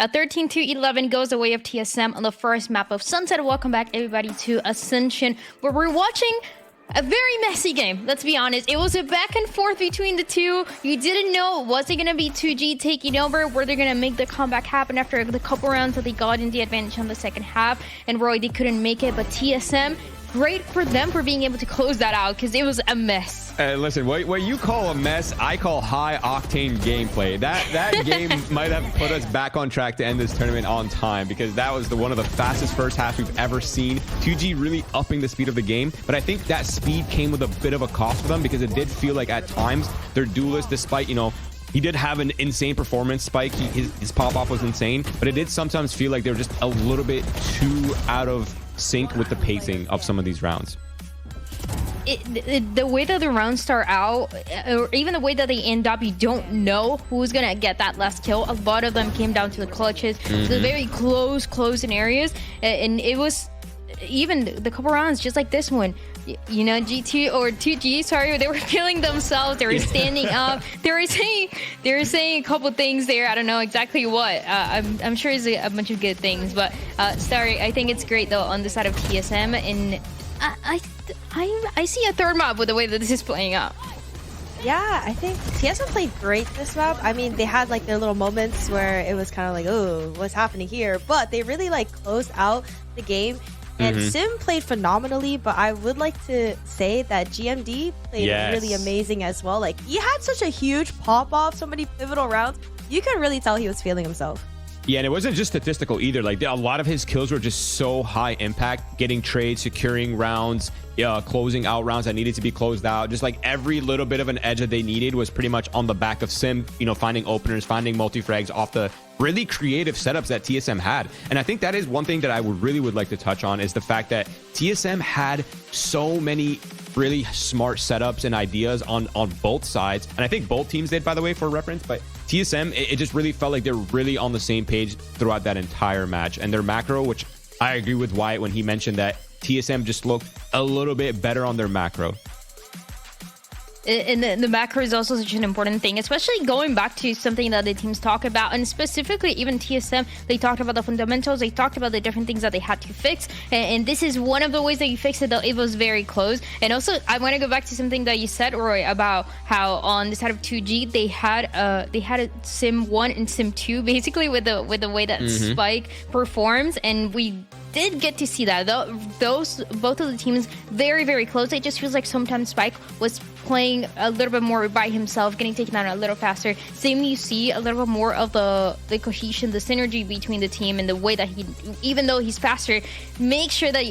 13-11 goes the way of TSM on the first map of Sunset. Welcome back, everybody, to Ascension, where we're watching a very messy game. Let's be honest. It was a back and forth between the two. You didn't know, was it going to be 2G taking over? Were they going to make the comeback happen after the couple rounds that they got in the advantage on the second half? And Roy, they couldn't make it, but TSM, great for them for being able to close that out, because it was a mess. Listen, what you call a mess, I call high-octane gameplay. That game might have put us back on track to end this tournament on time, because that was one of the fastest first halves we've ever seen. 2G really upping the speed of the game, but I think that speed came with a bit of a cost for them, because it did feel like at times their duelist, despite, you know, he did have an insane performance spike. His pop-off was insane, but it did sometimes feel like they were just a little bit too out of sync with the pacing of some of these rounds. The way that the rounds start out, or even the way that they end up, you don't know who's gonna get that last kill. A lot of them came down to the clutches, to the very close scenarios, and it was even the couple rounds just like this one. You know, G2 or 2G, sorry, they were killing themselves. They were standing up. They were saying a couple things there. I don't know exactly what. I'm sure it's a bunch of good things, but sorry, I think it's great though on the side of TSM, and I see a third map with the way that this is playing out. Yeah, I think TSM played great this map. I mean, they had like their little moments where it was kind of like, oh, what's happening here? But they really like closed out the game. And Sim played phenomenally, but I would like to say that GMD played really amazing as well. Like, he had such a huge pop-off, so many pivotal rounds. You could really tell he was feeling himself. Yeah, and it wasn't just statistical either. Like, a lot of his kills were just so high impact, getting trades, securing rounds, closing out rounds that needed to be closed out. Just like every little bit of an edge that they needed was pretty much on the back of Sim, you know, finding openers, finding multi-frags off the really creative setups that TSM had. And I think that is one thing that I would like to touch on, is the fact that TSM had so many really smart setups and ideas on both sides. And I think both teams did, by the way, for reference, but TSM, it just really felt like they're really on the same page throughout that entire match. And their macro, which I agree with Wyatt when he mentioned that TSM just looked a little bit better on their macro. And the macro is also such an important thing, especially going back to something that the teams talk about, and specifically even TSM, they talked about the fundamentals, they talked about the different things that they had to fix, and this is one of the ways that you fix it, though it was very close. And also, I want to go back to something that you said, Roy, about how on the side of 2G, they had a Sim 1 and Sim 2, basically, with the way that Spike performs, and we did get to see that. Both of the teams very, very close. It just feels like sometimes Spike was playing a little bit more by himself, getting taken down a little faster. Same, you see a little bit more of the cohesion, the synergy between the team, and the way that he, even though he's faster, make sure that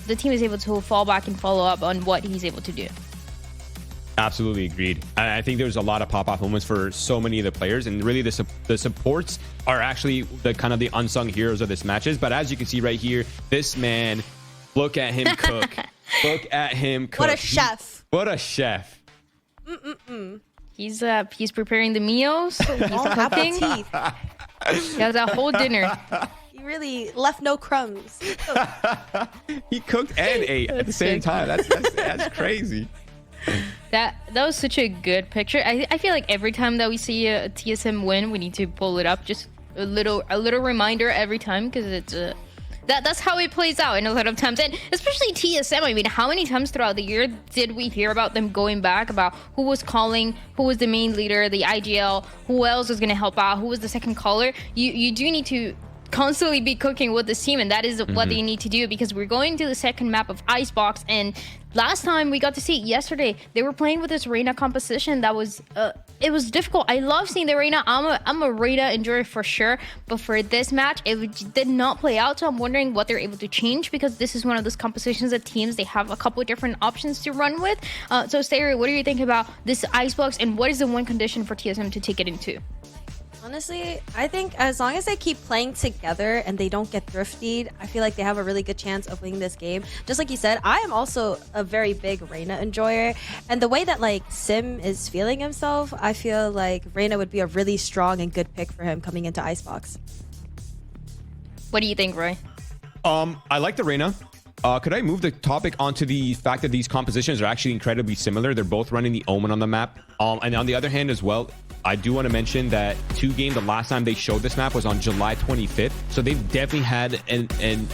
the team is able to fall back and follow up on what he's able to do. Absolutely agreed. I think there's a lot of pop-off moments for so many of the players, and really the supports are actually the kind of the unsung heroes of this matches. But as you can see right here, this man, look at him cook. Look at him cook. What a chef. What a chef. He's preparing the meals. He's cooking. He has a whole dinner. He really left no crumbs. He cooked and ate at the same time. That's crazy. That was such a good picture. I feel like every time that we see a TSM win, we need to pull it up. Just a little reminder every time, because it's that's how it plays out in a lot of times. And especially TSM, I mean, how many times throughout the year did we hear about them going back, about who was calling, who was the main leader, the IGL, who else was going to help out, who was the second caller? You do need to constantly be cooking with this team, and that is what they need to do, because we're going to the second map of Icebox. And last time we got to see, yesterday, they were playing with this Reyna composition that was it was difficult. I love seeing the Reyna. I'm a Reyna enjoyer for sure, but for this match it did not play out. So I'm wondering what they're able to change, because this is one of those compositions that teams, they have a couple of different options to run with. So Stereo, what do you think about this Icebox, and what is the one condition for TSM to take it into? Honestly, I think as long as they keep playing together and they don't get thriftied, I feel like they have a really good chance of winning this game. Just like you said, I am also a very big Reyna enjoyer, and the way that like Sim is feeling himself, I feel like Reyna would be a really strong and good pick for him coming into Icebox. What do you think, Roy? I like the Reyna. Could I move the topic onto the fact that these compositions are actually incredibly similar? They're both running the Omen on the map. And on the other hand as well, I do want to mention that 2Game, the last time they showed this map was on July 25th. So they've definitely had an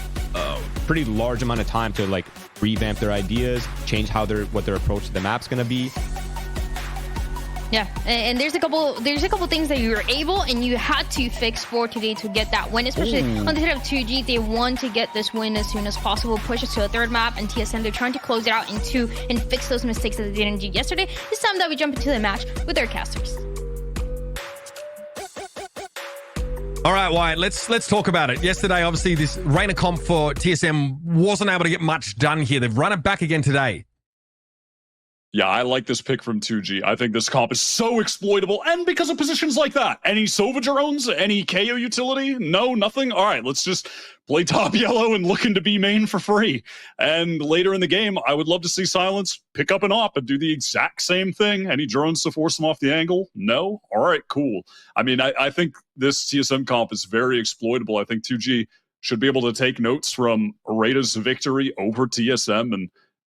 pretty large amount of time to like revamp their ideas, change what their approach to the map's going to be. Yeah, and there's a couple things that you were able and you had to fix for today to get that win, especially on the hit of 2G. They want to get this win as soon as possible, push us to a third map, and TSM, they're trying to close it out in 2 and fix those mistakes that they didn't do yesterday. It's time that we jump into the match with our casters. All right, Wyatt, let's talk about it. Yesterday, obviously, this Reina comp for TSM wasn't able to get much done here. They've run it back again today. Yeah, I like this pick from 2G. I think this comp is so exploitable, and because of positions like that. Any Sova drones? Any KO utility? No, nothing? All right, let's just play top yellow and looking to be main for free. And later in the game, I would love to see Silence pick up an op and do the exact same thing. Any drones to force them off the angle? No? All right, cool. I mean, I think this TSM comp is very exploitable. I think 2G should be able to take notes from Raida's victory over TSM and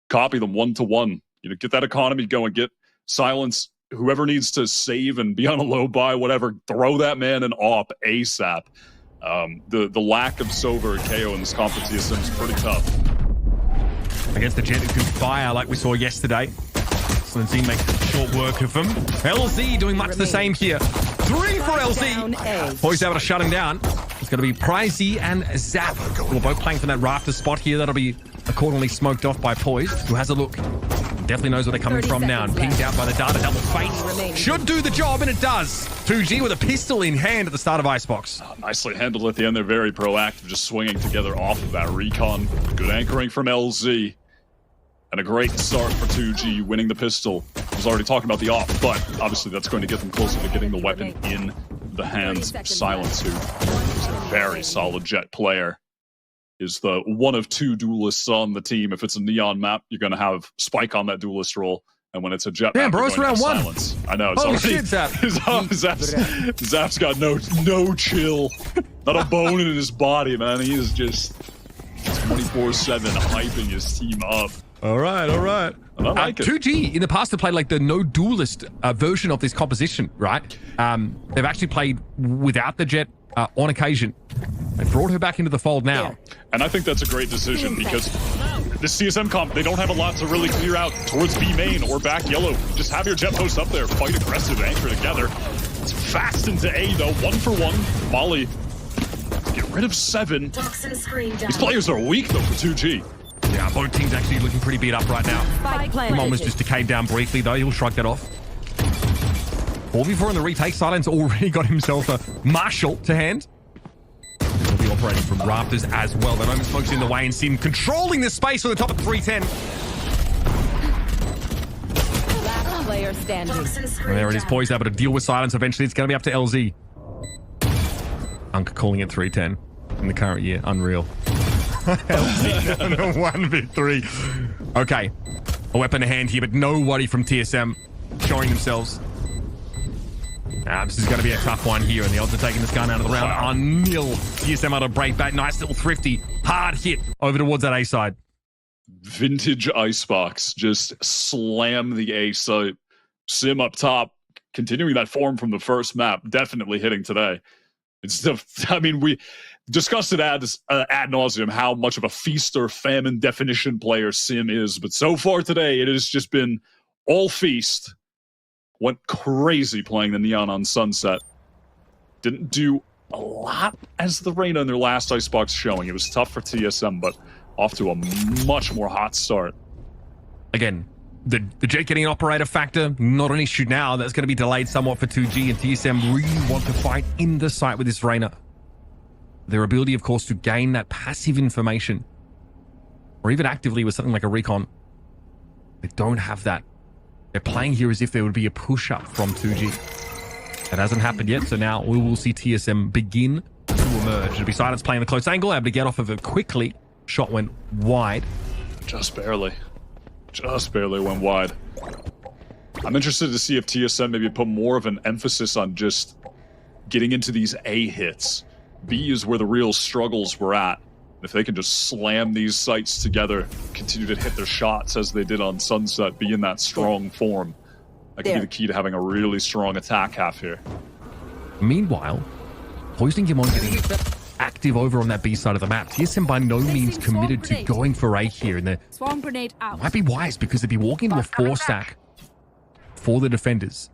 copy them 1-to-1. You know, get that economy going, get Silence, whoever needs to save and be on a low buy, whatever, throw that man an op ASAP. The lack of Sova and KO in this comp for TSM is pretty tough. Against the Jet who can fire like we saw yesterday. Slinzy makes short work of him. LZ doing much the same here. 3 for LZ. Boys able to shut him down. It's going to be Pricey and Zap, who are both playing from that rafter spot here. That'll be accordingly smoked off by Poised, who has a look. Definitely knows where they're coming from now, and pinged out by the data. Double face should do the job, and it does. 2G with a pistol in hand at the start of Icebox. Nicely handled at the end. They're very proactive, just swinging together off of that recon. Good anchoring from LZ. And a great start for 2G, winning the pistol. I was already talking about the op, but obviously that's going to get them closer to getting the weapon in the hands of Silence, who is a very solid Jet player. Is the one of 2 duelists on the team. If it's a Neon map, you're going to have Spike on that duelist role. And when it's a Jet map, bro, it's round 1. Silence. I know. It's holy already, shit, Zap. Zap's got no chill. Not a bone in his body, man. He is just 24/7 hyping his team up. All right. And I like it. 2G in the past have played like the no duelist version of this composition, right? They've actually played without the Jet on occasion. They brought her back into the fold now. And I think that's a great decision because this CSM comp, they don't have a lot to really clear out towards B main or back yellow. Just have your Jet post up there, fight aggressive, anchor together. It's fast into A though, 1-for-1. Molly, get rid of 7. These players are weak though for 2G. Yeah, both teams actually looking pretty beat up right now. Ramon was just decayed down briefly though. He'll shrug that off. 4v4 in the retake. Silence already got himself a Marshall to hand. He'll be operating from rafters as well. The moment smokes in the way and Sim controlling the space for the top of 310. Last player standing. And there it is, Poised able to deal with Silence. Eventually it's going to be up to LZ. Unk calling it 310 in the current year. Unreal. LZ on the 1 victory. Okay. A weapon to hand here, but nobody from TSM showing themselves. This is going to be a tough one here, and the odds of taking this gun out of the round are nil. TSM out of break back. Nice little thrifty. Hard hit over towards that A side. Vintage Icebox. Just slam the A side. Sim up top. Continuing that form from the first map. Definitely hitting today. I mean, we discussed it ad nauseum how much of a feast or famine definition player Sim is. But so far today, it has just been all feast. Went crazy playing the Neon on Sunset. Didn't do a lot as the Reina in their last Icebox showing. It was tough for TSM, but off to a much more hot start. Again, the Jet getting an operator factor, not an issue now. That's going to be delayed somewhat for 2G, and TSM really want to fight in the site with this Reina. Their ability, of course, to gain that passive information, or even actively with something like a recon, they don't have that. They're playing here as if there would be a push-up from 2G. That hasn't happened yet, so now we will see TSM begin to emerge. It'll be Silence playing the close angle, able to get off of it quickly. Shot went wide. Just barely went wide. I'm interested to see if TSM maybe put more of an emphasis on just getting into these A hits. B is where the real struggles were at. If they can just slam these sites together, continue to hit their shots as they did on Sunset, be in that strong form, That could be the key to having a really strong attack half here. Meanwhile, Poised and Gimon getting active over on that B side of the map. TSM by no means committed to going for A here, and they Swarm grenade out. might be wise because they'd be walking into a 4-stack for the defenders.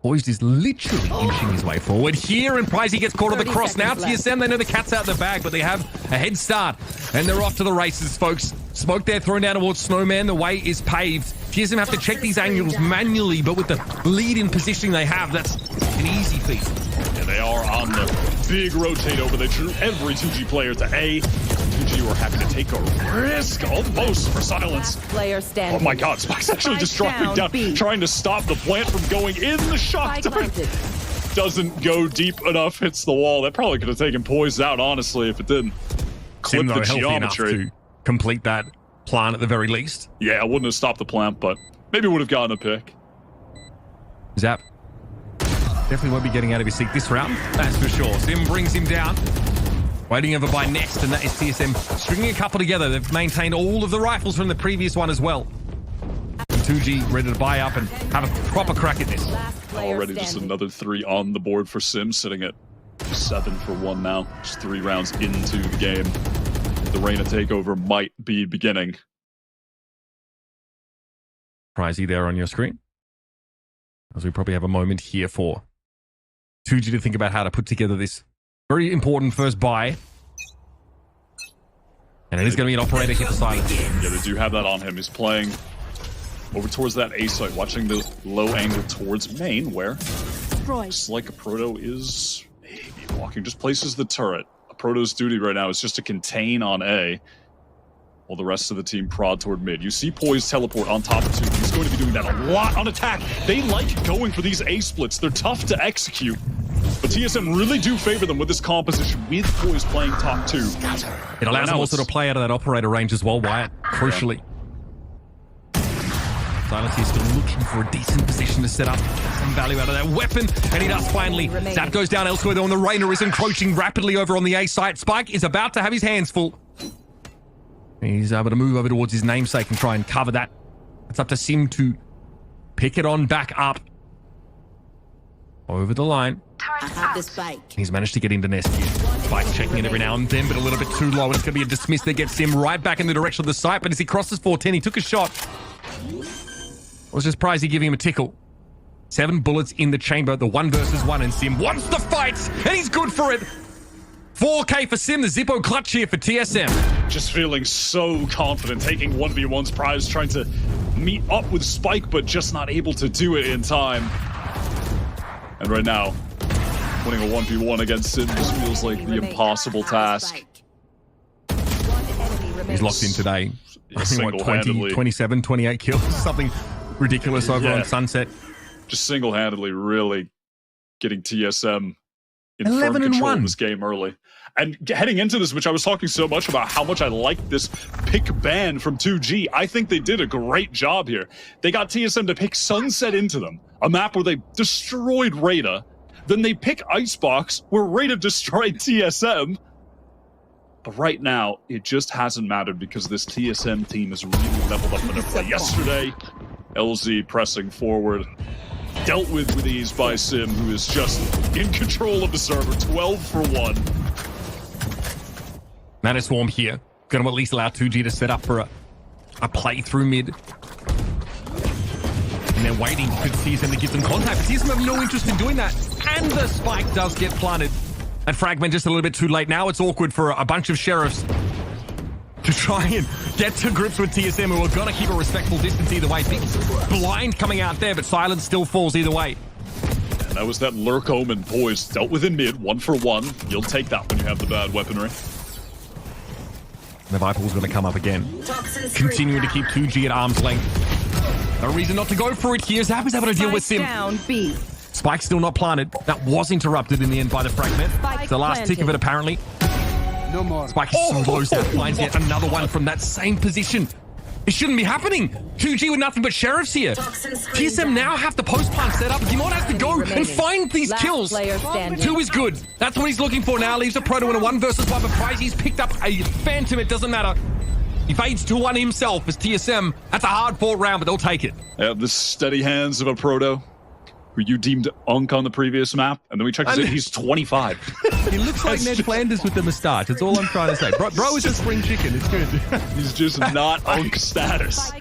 Poised is literally inching his way forward here, and Pricey gets caught on the 30 cross. Now seconds TSM, they know the cat's out of the bag, but they have a head start, and they're off to the races, folks. Smoke there thrown down towards Snowman. The way is paved. TSM have to check these angles manually, but with the lead in positioning they have, that's an easy feat. Yeah, they are on the big rotate over. They drew every 2G player to A. 2G were happy to take a risk almost for silence. Player Oh standing. my god, Spike's actually just dropping down, B. trying to stop the plant from going in. The shot Spike planted. doesn't go deep enough, hits the wall. That probably could have taken Poised out, honestly, if it didn't. Clip Sim, the though, healthy enough geometry. to complete that plan at the very least. Yeah, I wouldn't have stopped the plant, but maybe would have gotten a pick. Zap definitely won't be getting out of his seat this round, that's for sure. Sim brings him down. Waiting over by Nest, and that is TSM stringing a couple together. They've maintained all of the rifles from the previous one as well. And 2G ready to buy up and have a proper crack at this. Last player Already just standing. another 3 on the board for Sim, sitting at 7 for 1 now. Just 3 rounds into the game. The Reyna takeover might be beginning. Pricey there on your screen. As we probably have a moment here for 2G to think about how to put together this very important first buy. And it is going to be an operator here for silence. Yeah, they do have that on him. He's playing over towards that A site, watching the low angle towards main, where just like a Proto is maybe walking, just places the turret. A Proto's duty right now is just to contain on A, while the rest of the team prod toward mid. You see Poise teleport on top of 2. He's going to be doing that a lot on attack. They like going for these A splits. They're tough to execute. But TSM really do favor them with this composition, with Poise playing top 2. It allows them also to play out of that operator range as well, Wyatt, crucially. Silence is still looking for a decent position to set up some value out of that weapon, and he does finally. Zap goes down elsewhere though, and the Reyna is encroaching rapidly over on the A site. Spike is about to have his hands full. He's able to move over towards his namesake and try and cover that. It's up to Sim to pick it on back up. Over the line. I have the spike. He's managed to get into Nest here. Spike's checking it every now and then, but a little bit too low. And it's going to be a dismiss that gets Sim right back in the direction of the site. But as he crosses 410, he took a shot. It was just Pricey giving him a tickle. 7 bullets in the chamber. The 1 versus 1, and Sim wants the fight, and he's good for it. 4K for Sim, the Zippo clutch here for TSM. Just feeling so confident, taking 1v1's prize, trying to meet up with Spike, but just not able to do it in time. And right now, winning a 1v1 against Sim just feels like the impossible task. He's locked in today. Yeah, I think, what, 20, single-handedly. 27, 28 kills, something ridiculous over on Sunset. Just single-handedly really getting TSM in 11 firm and control 1. of this game early. And heading into this, which I was talking so much about how much I like this pick ban from 2G, I think they did a great job here. They got TSM to pick Sunset into them, a map where they destroyed Reyna. Then they pick Icebox, where Reyna destroyed TSM. But right now, it just hasn't mattered because this TSM team has really leveled up in their play. Yesterday, LZ pressing forward, dealt with ease by Sim, who is just in control of the server, 12 for 1. Mana Swarm here. Going to at least allow 2G to set up for a play through mid. And they're waiting for TSM to give them contact. But TSM have no interest in doing that. And the spike does get planted. That fragment just a little bit too late. Now it's awkward for a bunch of sheriffs to try and get to grips with TSM, who are going to keep a respectful distance either way. Big blind coming out there, but silence still falls either way. And that was that Lurk Omen Poise, dealt with in mid, 1 for 1. You'll take that when you have the bad weaponry. The Viper's going to come up again, continuing to keep 2G at arm's length. No reason not to go for it here. Zap is able to deal with Sim. Down B. Spike still not planted. That was interrupted in the end by the fragment. Spike The last tick of it, apparently. No more. Spike slows that, finds yet another one from that same position. It shouldn't be happening. 2G with nothing but sheriffs here. TSM now have the post plant set up. Dimon has to go and find these Last kills. player standing. 2 is good. That's what he's looking for now. Leaves a Proto in a 1 versus 1, but Pricey's picked up a Phantom. It doesn't matter. He fades to one himself as TSM. That's a hard fought round, but they'll take it. Yeah, the steady hands of a Proto, who you deemed Unk on the previous map, and then we checked his age, he's 25. He looks like Ned Flanders with the moustache. That's all I'm trying to say. Bro is a spring chicken. It's good. He's just not Unk status.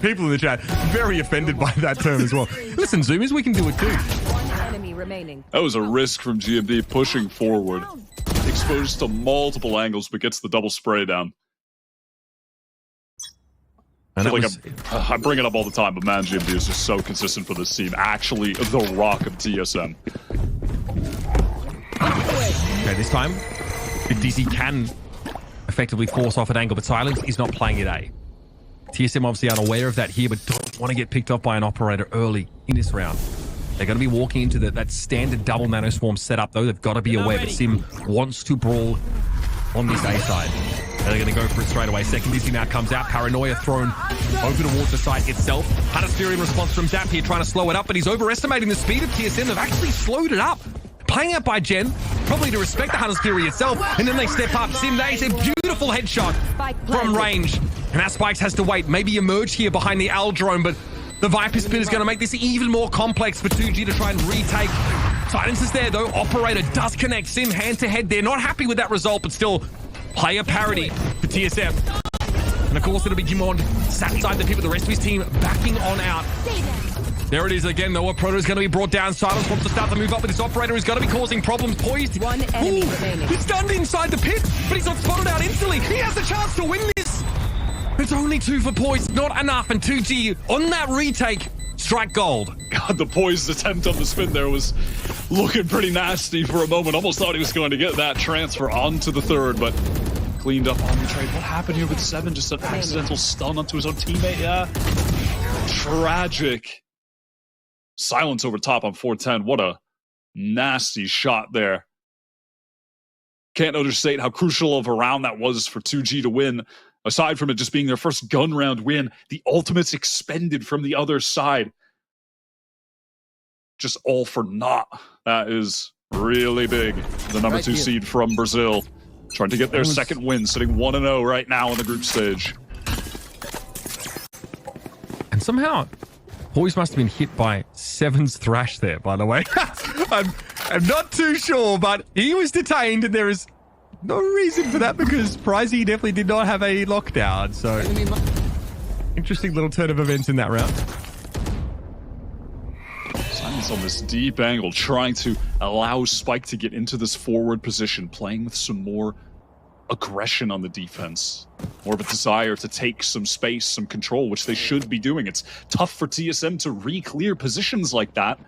People in the chat very offended by that term as well. Listen, Zoomers, we can do it too. One enemy remaining. That was a risk from GMD pushing forward. Exposed to multiple angles, but gets the double spray down. And I bring it up all the time, but man, GMD is just so consistent for this team. Actually, the rock of TSM. Okay, this time, Big DC can effectively force off an angle, but Silence is not playing it A. TSM obviously unaware of that here, but don't want to get picked off by an operator early in this round. They're going to be walking into that standard double nanoswarm setup, though. They've got to be aware that Sim wants to brawl on this A side. They're going to go for it straight away. Second DC now comes out. Paranoia thrown over towards the site itself. Hunter's in response from Zap here, trying to slow it up, but he's overestimating the speed of TSM. They've actually slowed it up. Playing out by Gen, probably to respect the Hunter's Fury itself, and then they step up. Sim, they a beautiful headshot from range. And that Spikes has to wait, maybe emerge here behind the Al drone, but the Viper Spin is going to make this even more complex for 2G to try and retake. Silence is there, though. Operator does connect. Sim hand-to-head. They're not happy with that result, but still player parity for TSM. And of course, it'll be Gimond sat inside the pit with the rest of his team backing on out. There it is again, though. Proto is going to be brought down. Silence wants to start to move up, but this operator is going to be causing problems. Poised. One enemy remaining. He's stunned inside the pit, but he's not spotted out instantly. He has the chance to win this. It's only 2 for Poised. Not enough. And 2G on that retake. Strike gold. God, the Poised attempt on the spin there was looking pretty nasty for a moment. Almost thought he was going to get that transfer onto the third, but cleaned up on the trade. What happened here with Seven? Just an accidental stun onto his own teammate. Yeah. Tragic. Silence over top on 410. What a nasty shot there. Can't understate how crucial of a round that was for 2G to win. Aside from it just being their first gun round win, the ultimates expended from the other side. Just all for naught. That is really big. The number 2 seed from Brazil. Trying to get their second win, sitting 1-0 right now on the group stage. And somehow, Poise must have been hit by Seven's thrash there, by the way. I'm not too sure, but he was detained, and there is no reason for that because Pricey definitely did not have a lockdown. So, interesting little turn of events in that round. Simon's on this deep angle, trying to allow Spike to get into this forward position, playing with some more aggression on the defense. More of a desire to take some space, some control, which they should be doing. It's tough for TSM to re-clear positions like that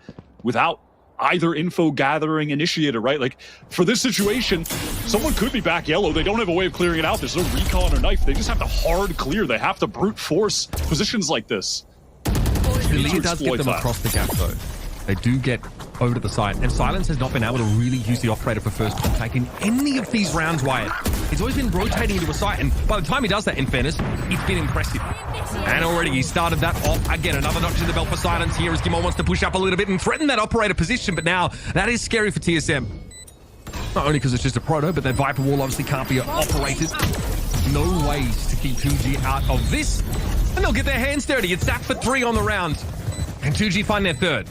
without either info gathering initiator, right? Like, for this situation, someone could be back yellow. They don't have a way of clearing it out. There's no recon or knife. They just have to hard clear. They have to brute force positions like this. The lead does get them across the gap, though. They do get over to the side. And Silence has not been able to really use the operator for first contact in any of these rounds, Wyatt. He's always been rotating into a site, and by the time he does that, in fairness, it's been impressive. And already he started that off. Again, another notch in the belt for Silence here as Gimon wants to push up a little bit and threaten that operator position, but now that is scary for TSM. Not only because it's just a proto, but that Viper wall obviously can't be operated. No ways to keep 2G out of this. And they'll get their hands dirty. It's Zap for 3 on the round. And 2G find their third.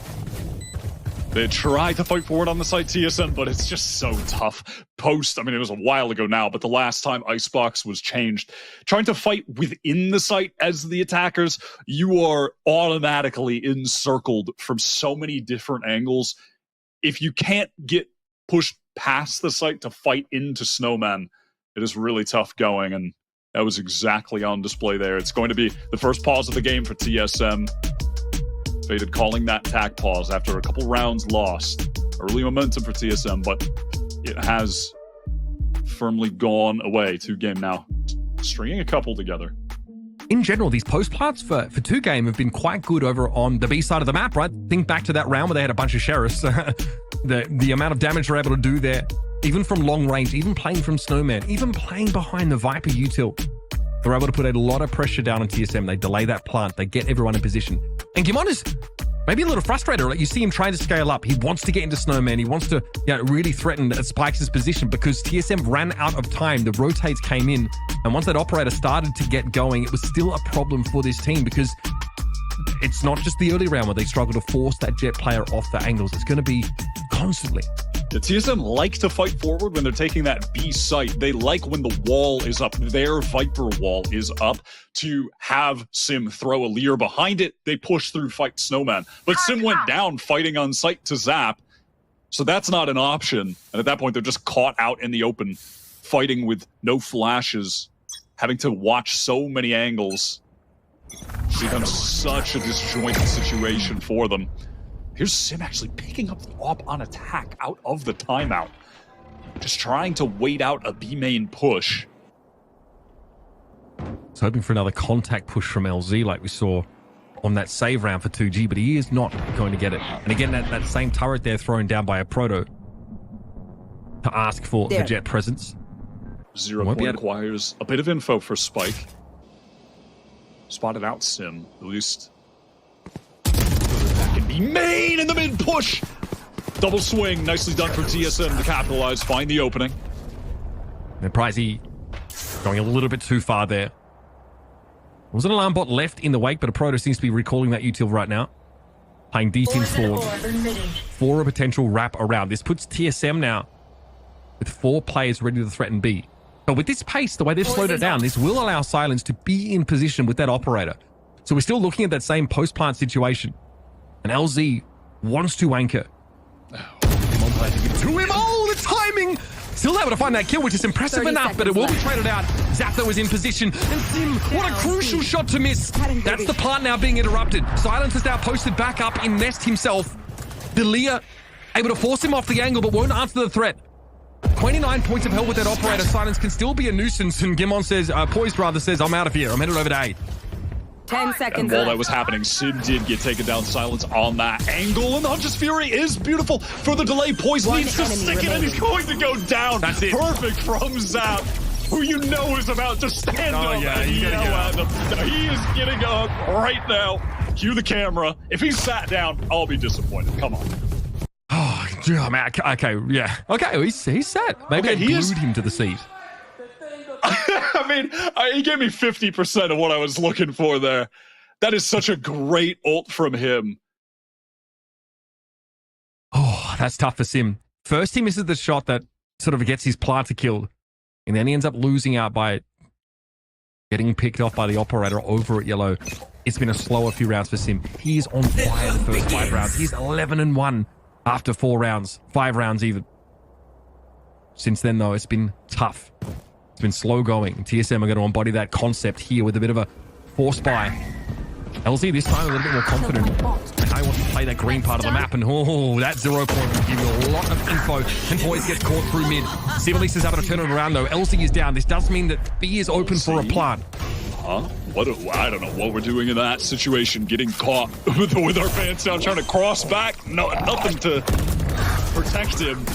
They tried to fight forward on the side TSM, but it's just so tough. Post, I mean, it was a while ago now, but the last time Icebox was changed, trying to fight within the site as the attackers, you are automatically encircled from so many different angles. If you can't get pushed past the site to fight into Snowman, it is really tough going, and that was exactly on display there. It's going to be the first pause of the game for TSM. Faded calling that tack pause after a couple rounds lost. Early momentum for TSM, but it has firmly gone away. 2-game now. Stringing a couple together. In general, these post plants for 2-game have been quite good over on the B side of the map, right? Think back to that round where they had a bunch of sheriffs. the amount of damage they're able to do there, even from long range, even playing from Snowman, even playing behind the Viper util. They're able to put a lot of pressure down on TSM. They delay that plant. They get everyone in position. And Gimon is maybe a little frustrated. Like you see him trying to scale up. He wants to get into Snowman. He wants to really threaten Spikes' position because TSM ran out of time. The rotates came in. And once that operator started to get going, it was still a problem for this team because it's not just the early round where they struggle to force that Jet player off the angles. It's going to be constantly. The TSM like to fight forward when they're taking that B site. They like when the wall is up, their Viper wall is up, to have Sim throw a Lear behind it. They push through, fight Snowman. But Sim went down fighting on site to Zap, so that's not an option. And at that point, they're just caught out in the open, fighting with no flashes, having to watch so many angles. It's become such a disjointed situation for them. Here's Sim actually picking up the AWP on attack out of the timeout. Just trying to wait out a B main push. He's hoping for another contact push from LZ like we saw on that save round for 2G, but he is not going to get it. And again, that same turret there thrown down by a Proto to ask for the Jet presence. 0 point acquires a bit of info for Spike. Spotted out Sim, at least. That can be main in the mid push. Double swing, nicely done for TSM to capitalize, find the opening. And Pricey going a little bit too far there. There was an alarm bot left in the wake, but a Proto seems to be recalling that util right now. Playing defense for a potential wrap around. This puts TSM now with 4 players ready to threaten B. But with this pace, the way they've slowed it down, this will allow Silence to be in position with that operator. So we're still looking at that same post-plant situation. And LZ wants to anchor. Come on, play to give to him. Oh, the timing! Still able to find that kill, which is impressive enough, but it will be traded out. Zapdo is in position. And Sim, what a crucial shot to miss. That's the plant now being interrupted. Silence is now posted back up in Nest himself. Delia able to force him off the angle, but won't answer the threat. 29 points of health with that operator. Silence can still be a nuisance, and Gimon says, Poised rather says, I'm out of here. I'm headed over to A. 10 seconds And while that was happening, Sim did get taken down. Silence on that angle, and Huntress Fury is beautiful for the delay. Poise needs to stick it, and he's going to go down. That's it. Perfect from Zap, who you know is about to stand up yeah, and he's yell gonna at them. He is getting up right now. Cue the camera. If he's sat down, I'll be disappointed. Come on. Oh, man. Okay, yeah. Okay, he's set. Maybe Okay, I glued him to the seat. I mean, he gave me 50% of what I was looking for there. That is such a great ult from him. Oh, that's tough for Sim. First, he misses the shot that sort of gets his planter killed, and then he ends up losing out by getting picked off by the operator over at yellow. It's been a slower few rounds for Sim. He is on fire the first 5 rounds. He's 11-1 after 4 rounds, 5 rounds even. Since then, though, it's been tough. It's been slow going. TSM are going to embody that concept here with a bit of a force buy. LZ this time a little bit more confident. And I want to play that green part of the map, and that 0 point will give you a lot of info. And Poise gets caught through mid. Sivalis is able to turn it around though. LZ is down. This does mean that B is open for a plant. Huh? I don't know what we're doing in that situation. Getting caught with our pants down, trying to cross back. No, nothing to protect him.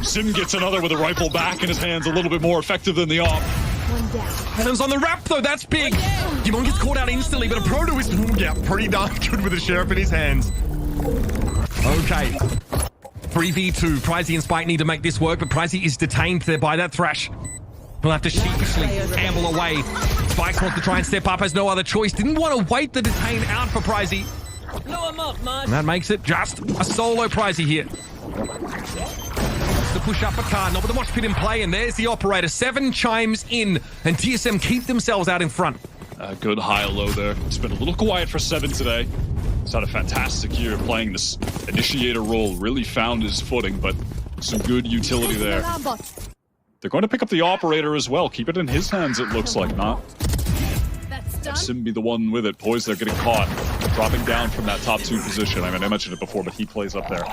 Sim gets another with a rifle back in his hands, a little bit more effective than the AWP. Adams on the wrap though, that's big. Gimon gets caught out instantly, but a Proto is pretty darn good with the Sheriff in his hands. Okay. 3v2. Pricey and Spike need to make this work, but Pricey is detained there by that Thrash. He'll have to sheepishly amble away. Spike wants to try and step up, has no other choice. Didn't want to wait the detain out for Pricey. And that makes it just a solo Pricey here. To push up a car, not with the mosh pit in play, and there's the operator. 7 chimes in, and TSM keep themselves out in front. Good high-low there. It's been a little quiet for 7 today. He's had a fantastic year playing this initiator role. Really found his footing, but some good utility there. They're going to pick up the operator as well. Keep it in his hands, it looks like, not. Have Sim be the one with it. Poise, they're getting caught. Dropping down from that top 2 position. I mean, I mentioned it before, but he plays up there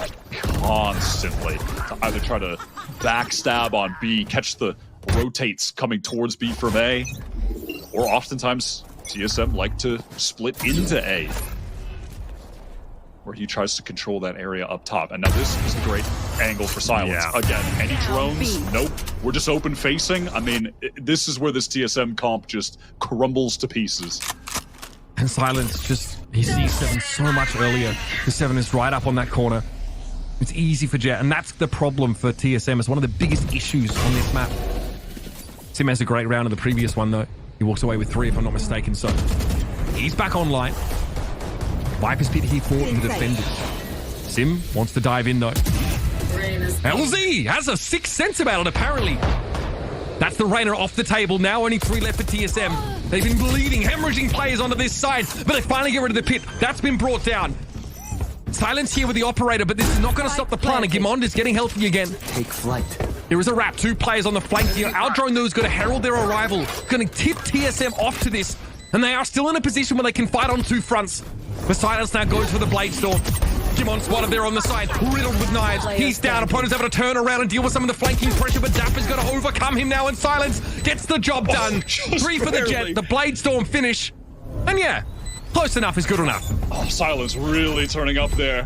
constantly to either try to backstab on B, catch the rotates coming towards B from A, or oftentimes TSM like to split into A, where he tries to control that area up top. And now this is a great angle for Silence. Yeah. Again, any drones? Nope. We're just open facing. I mean, this is where this TSM comp just crumbles to pieces. And Silence just, he sees 7 so much earlier. The 7 is right up on that corner. It's easy for Jet, and that's the problem for TSM. It's one of the biggest issues on this map. Sim has a great round in the previous one, though. He walks away with 3, if I'm not mistaken, so he's back online. Viper's Pit here for the defenders. Sim wants to dive in, though. LZ has a sixth sense about it, apparently. That's the Reina off the table. Now only 3 left for TSM. They've been bleeding, hemorrhaging players onto this side, but they finally get rid of the pit. That's been brought down. Silence here with the operator, but this is not going to stop the plan. And Gimond is getting healthy again. Take flight. There is a wrap. 2 players on the flank here. Our drone, though, is going to herald their arrival. Going to tip TSM off to this. And they are still in a position where they can fight on 2 fronts. But Silence now goes for the Blade Storm. Gimond spotted there on the side, riddled with knives. He's down. Opponent's able to turn around and deal with some of the flanking pressure, but Dap is going to overcome him now, and Silence gets the job done. 3 for the Jet. The Blade Storm finish. And yeah, close enough is good enough. Oh, Silence really turning up there.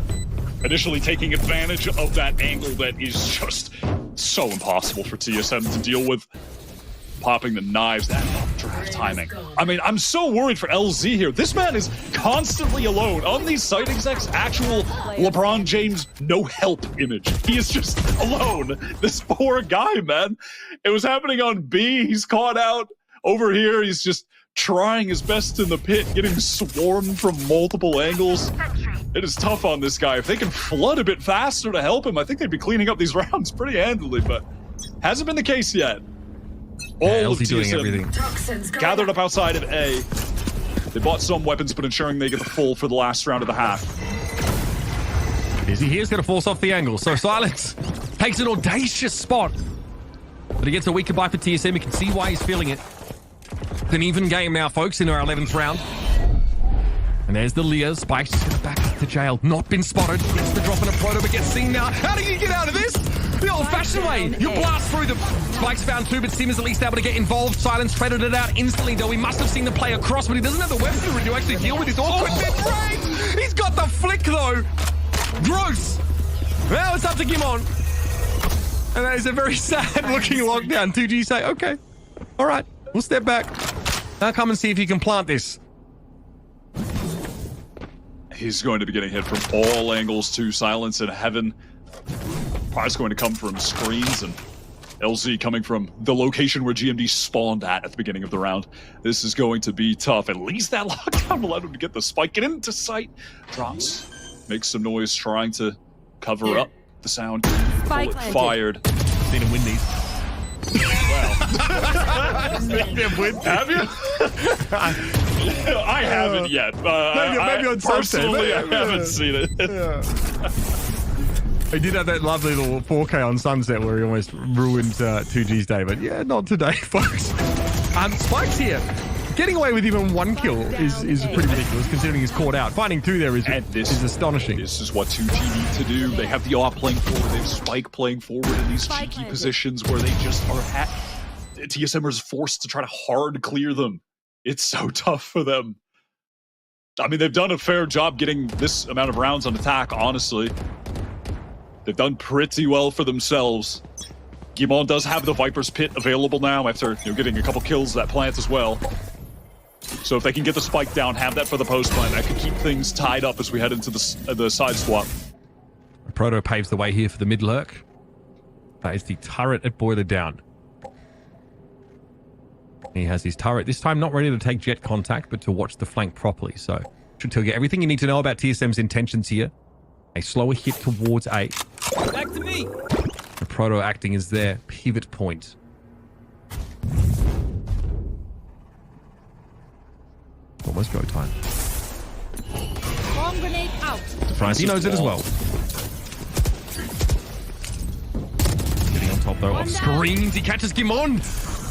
Initially taking advantage of that angle that is just so impossible for TSM to deal with. Popping the knives, that terrific timing. I mean, I'm so worried for LZ here. This man is constantly alone on these site execs, actual LeBron James no help image. He is just alone. This poor guy, man. It was happening on B. He's caught out over here. He's just trying his best in the pit, getting swarmed from multiple angles. It is tough on this guy. If they can flood a bit faster to help him, I think they'd be cleaning up these rounds pretty handily, but hasn't been the case yet. All of doing TSM everything. gathered up outside of A. They bought some weapons, but ensuring they get the full for the last round of the half. Izzy here's going to force off the angle. So Silence takes an audacious spot. But he gets a weaker buy for TSM. You can see why he's feeling it. It's an even game now, folks, in our 11th round. And there's the Leah. Spike's just going to back to jail. Not been spotted. Gets the drop in a proto, but gets seen now. How do you get out of this? The old-fashioned way. You blast through. The Spike's found 2, but Sim is at least able to get involved. Silence traded it out instantly, though. He must have seen the play across, but he doesn't have the weaponry to actually deal with his awkward mid-range. He's got the flick, though. Gross. Well, it's up to Gimon. And that is a very sad-looking lockdown. 2G say, okay, all right, we'll step back. Now come and see if you can plant this. He's going to be getting hit from all angles too. Silence in heaven. Probably going to come from screens, and LZ coming from the location where GMD spawned at the beginning of the round. This is going to be tough. At least that lockdown allowed him to get the spike, get into sight. Drops, makes some noise, trying to cover up the sound. Bullet fired. Seen him win these. Have you? I haven't yet. Maybe on personally, I haven't seen it. He did have that lovely little 4K on Sunset where he almost ruined 2G's day, but yeah, not today, folks. Spike's here. Getting away with even 1 kill is pretty ridiculous considering he's caught out. Finding 2 there is astonishing. This is what 2G need to do. They have the AWP playing forward. They have Spike playing forward in these cheeky positions where they just are TSMers forced to try to hard clear them. It's so tough for them. I mean, they've done a fair job getting this amount of rounds on attack, honestly. They've done pretty well for themselves. Gimon does have the Viper's Pit available now after getting a couple kills that plant as well. So if they can get the spike down, have that for the post plant, that could keep things tied up as we head into the side swap. Proto paves the way here for the mid lurk. That is the turret at Boiler down. He has his turret, this time not ready to take jet contact, but to watch the flank properly. So should tell you everything you need to know about TSM's intentions here. A slower hit towards A. Back to me. The Proto acting as their pivot point. Almost go time. Bomb grenade out. Francie knows it as well. Getting on top though of screens. He catches Gimon.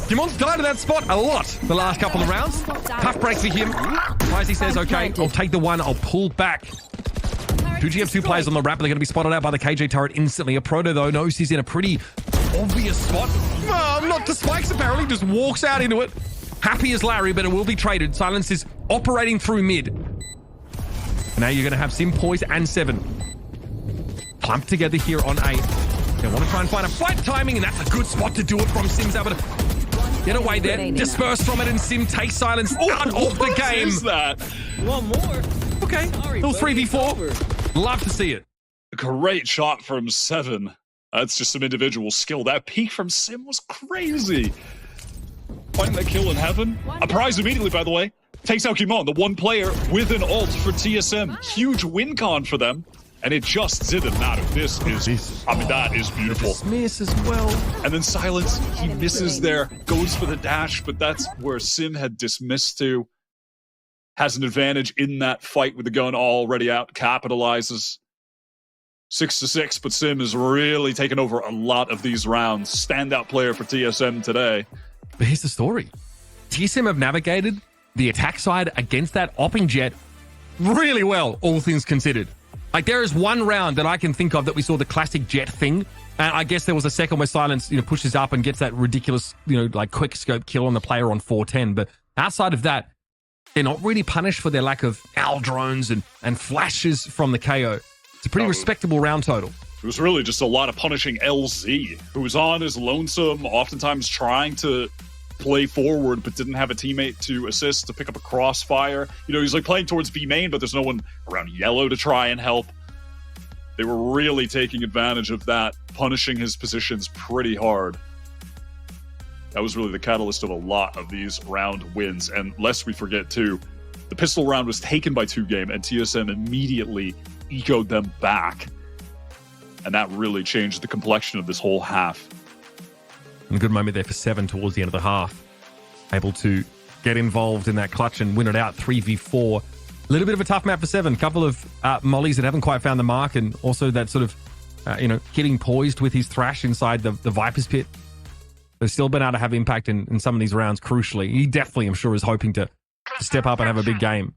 Gimon's died in that spot a lot the last couple of rounds. Tough break for him. Pricey says, okay, I'll take the 1. I'll pull back. 2G have 2 players on the ramp. They're going to be spotted out by the KJ turret instantly. A Proto, though, knows he's in a pretty obvious spot. Not to Spikes, apparently. Just walks out into it. Happy as Larry, but it will be traded. Silence is operating through mid. And now you're going to have Sim, Poise, and 7 clumped together here on A. They want to try and find a fight timing, and that's a good spot to do it from. Sim's able to Get away there. Remaining. Disperse from it, and Sim takes Silence out of the game. What is that? One more. Okay. Sorry, Little buddy, 3v4. it's over. Love to see it. Great shot from Seven. That's just some individual skill. That peek from Sim was crazy. Finding that kill in heaven. A prize immediately, by the way. Takes out Kimon, the one player with an ult for TSM. Huge win con for them. And it just didn't matter. This is, I mean, that is beautiful. Dismiss as well. And then Silence, he misses there, goes for the dash, but that's where Sim had dismissed to. Has an advantage in that fight with the gun already out, capitalizes. 6-6, but Sim is really taking over a lot of these rounds. Standout player for TSM today. But here's the story. TSM have navigated the attack side against that opping jet really well, all things considered. Like, there is one round that I can think of that we saw the classic jet thing. And I guess there was a second where Silence, pushes up and gets that ridiculous, like quick scope kill on the player on 410. But outside of that, they're not really punished for their lack of owl drones and flashes from the KO. It's a pretty respectable round total. It was really just a lot of punishing LZ, who was on his lonesome, oftentimes trying to play forward, but didn't have a teammate to assist, to pick up a crossfire. He's like playing towards B main, but there's no one around yellow to try and help. They were really taking advantage of that, punishing his positions pretty hard. That was really the catalyst of a lot of these round wins. And lest we forget, too, the pistol round was taken by 2Game, and TSM immediately ecoed them back. And that really changed the complexion of this whole half. And a good moment there for Seven towards the end of the half. Able to get involved in that clutch and win it out 3v4. A little bit of a tough map for Seven. A couple of mollies that haven't quite found the mark, and also that sort of, getting poised with his thrash inside the Viper's pit. They've still been able to have impact in some of these rounds, crucially. He definitely, I'm sure, is hoping to step up and have a big game.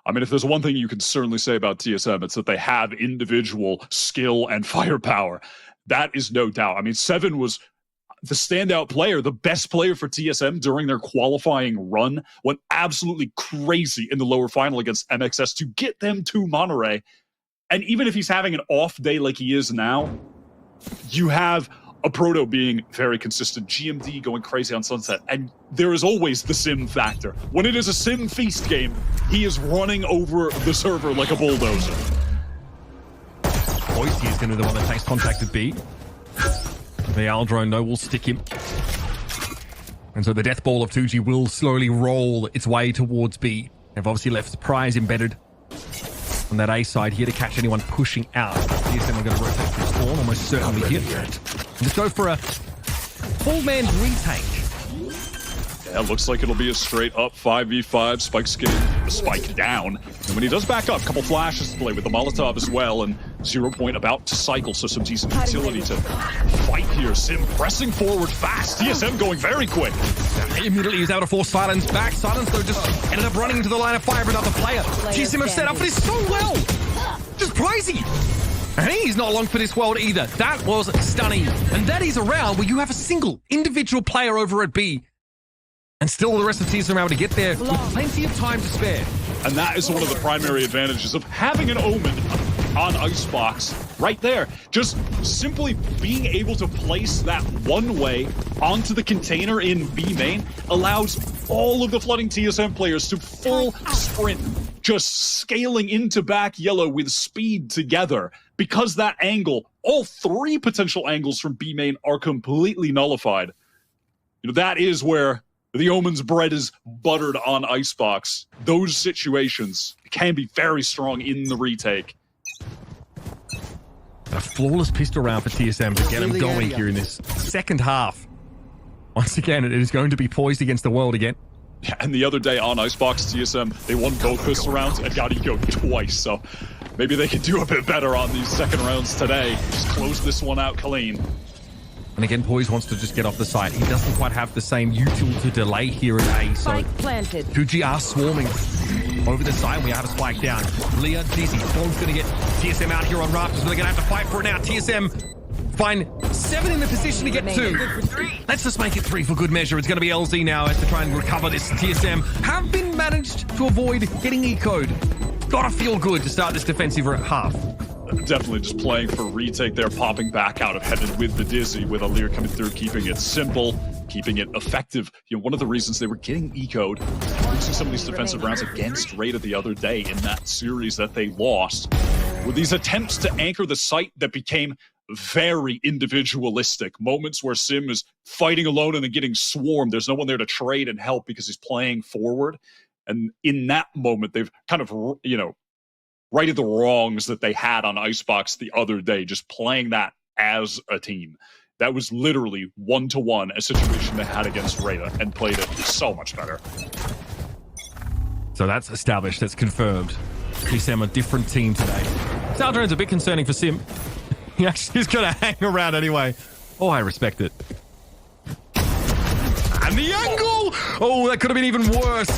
I mean, if there's one thing you can certainly say about TSM, it's that they have individual skill and firepower. That is no doubt. I mean, Seven was the standout player, the best player for TSM during their qualifying run, went absolutely crazy in the lower final against MXS to get them to Monterey. And even if he's having an off day like he is now, you have a Proto being very consistent, GMD going crazy on Sunset, and there is always the Sim factor. When it is a Sim feast game, he is running over the server like a bulldozer. Boise is going to be the one that takes contact at B. The owl drone, though, will stick him. And so the death ball of 2G will slowly roll its way towards B. They've obviously left the prize embedded on that A side here to catch anyone pushing out. TSM are going to rotate through spawn, almost certainly here. Let's go for a full man's retake. Yeah, looks like it'll be a straight up 5v5. Spike's getting the spike down. And when he does back up, a couple flashes to play with the Molotov as well. And 0 Point about to cycle, so some decent utility to fight here. Sim pressing forward fast. TSM going very quick. Immediately he's able to force Silence back. Silence, though, just ended up running into the line of fire of another player. TSM have set up for this so well. Just crazy. And he's not long for this world either. That was stunning. And that is a round where you have a single individual player over at B. And still the rest of the TSM are able to get there with plenty of time to spare. And that is one of the primary advantages of having an Omen on Icebox right there. Just simply being able to place that one way onto the container in B main allows all of the flooding TSM players to full sprint, just scaling into back yellow with speed together. Because that angle, all three potential angles from B main are completely nullified. That is where the Omen's bread is buttered on Icebox. Those situations can be very strong in the retake. A flawless pistol round for TSM to get him going here in this second half. Once again, it is going to be poised against the world again. Yeah, and the other day on Icebox, TSM, they won both pistol rounds and got eco'd twice, so maybe they can do a bit better on these second rounds today. Just close this one out clean. And again, Poise wants to just get off the site. He doesn't quite have the same util to delay here at A, so Spike planted. 2G are swarming over the side. We have a spike down. Leah, Dizzy, both going to get TSM out here on Rafters. They're going to have to fight for it now. TSM find 7 in the position to get 2. Let's just make it 3 for good measure. It's going to be LZ now as to try and recover this. TSM have been managed to avoid getting eco'd. Gotta feel good to start this defensive half. definitely just playing for retake there, popping back out of heaven with the Dizzy, with Alir coming through, keeping it simple, keeping it effective. You know, one of the reasons they were getting eco'd, losing some of these defensive rounds against Rada the other day in that series that they lost, were these attempts to anchor the site that became very individualistic. Moments where Sim is fighting alone and then getting swarmed. There's no one there to trade and help because he's playing forward. And in that moment, they've kind of, you know, righted the wrongs that they had on Icebox the other day, just playing that as a team. That was literally one-to-one a situation they had against Rada and played it so much better. So that's established, that's confirmed. TSM a different team today. Saldron's a bit concerning for Sim. He actually is going to hang around anyway. Oh, I respect it. And the angle! Oh, that could have been even worse.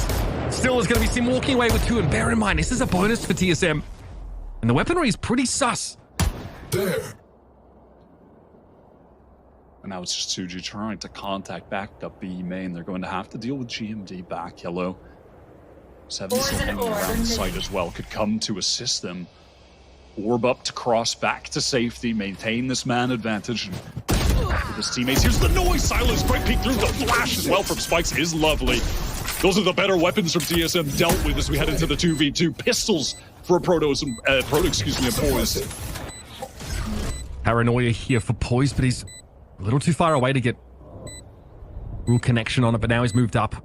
Still, there's going to be Sim walking away with 2. And bear in mind, this is a bonus for TSM. And the weaponry is pretty sus. There. And now it's just 2G trying to contact back up B main. They're going to have to deal with GMD back yellow. 7 hanging around the site as well. Could come to assist them. Orb up to cross back to safety. Maintain this man advantage. Back with his teammates. Here's the noise. Silence. Great peek through. The flash as well from Spikes is lovely. Those are the better weapons from TSM dealt with as we head into the 2v2. Pistols for Protoss and Poise. Paranoia here for Poise, but he's a little too far away to get real connection on it, but now he's moved up.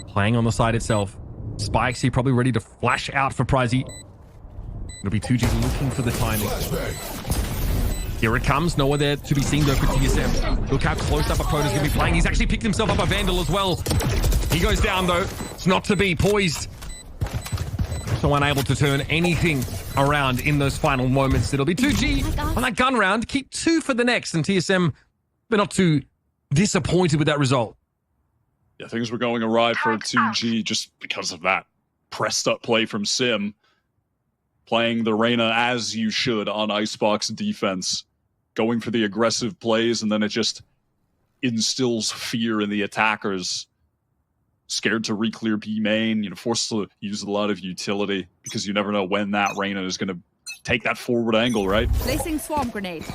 Playing on the side itself. Spikes here probably ready to flash out for Pricey. It'll be 2G looking for the timing. Here it comes. Nowhere there to be seen though for TSM. Look how close up a Protoss going to be playing. He's actually picked himself up a Vandal as well. He goes down though. It's not to be. Poised. So unable to turn anything around in those final moments. It'll be 2G on that gun round. Keep 2 for the next. And TSM, they're not too disappointed with that result. Yeah, things were going awry for 2G just because of that pressed up play from Sim. Playing the Reyna as you should on Icebox defense. Going for the aggressive plays, and then it just instills fear in the attackers. Scared to re-clear B main, you know, forced to use a lot of utility because you never know when that Reyna is going to take that forward angle, right? Placing swarm grenade.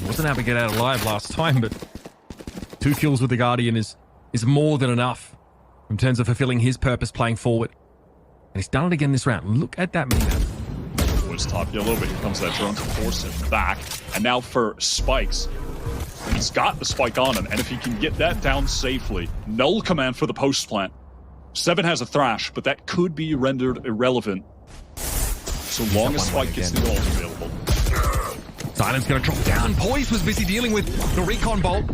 Wasn't able to get out alive last time, but 2 kills with the Guardian is more than enough in terms of fulfilling his purpose playing forward. And he's done it again this round. Look at that minimap. Was top yellow, but here comes that drone to force him back. And now for Spikes. He's got the spike on him, and if he can get that down safely, null command for the post plant. 7 has a thrash, but that could be rendered irrelevant so long as Spike gets the ult available. Silence going to drop down. Poise was busy dealing with the recon bolt.